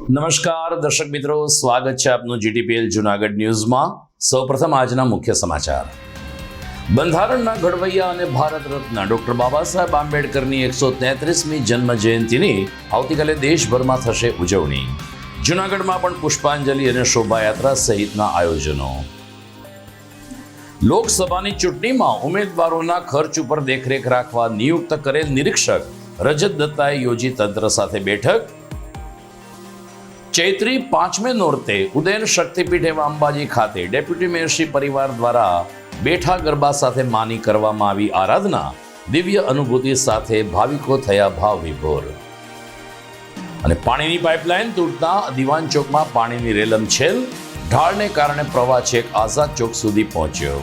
નમસ્કાર દર્શક મિત્રો, સ્વાગત છે આપનું જીટીપીએલ જૂનાગઢ ન્યૂઝમાં। સૌપ્રથમ આજના મુખ્ય સમાચાર। બંધારણના ઘડવૈયા અને ભારત રત્ન ડોક્ટર બાબા સાહેબ આંબેડકરની 133મી જન્મ જયંતિની આવતીકાલે દેશભરમાં થશે ઉજવણી। જૂનાગઢમાં પણ પુષ્પાંજલિ અને શોભાયાત્રા સહિતના આયોજનો। લોકસભાની ચૂંટણીમાં ઉમેદવારોના ખર્ચ ઉપર દેખરેખ રાખવા નિયુક્ત કરેલ નિરીક્ષક રજત દત્તાએ યોજી તંત્ર સાથે બેઠક। ચૈત્રી 5મે નોરતે ઉદયન શક્તિપીઠ એવા અંબાજી ખાતે ડેપ્યુટી મેયરશ્રી પરિવાર દ્વારા બેઠા ગરબા સાથે માની કરવામાં આવી આરાધના। દિવ્ય અનુભૂતિ સાથે ભાવિકો થયા ભાવ વિભોર। અને પાણીની પાઇપલાઇન તૂટતા દિવાન ચોકમાં પાણીની રેલમછેલ, ઢાળને કારણે પ્રવાહ છેક આઝાદ ચોક સુધી પહોંચ્યો।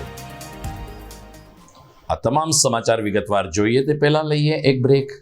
આ તમામ સમાચાર વિગતવાર જોઈએ તે પહેલા લઈએ એક બ્રેક।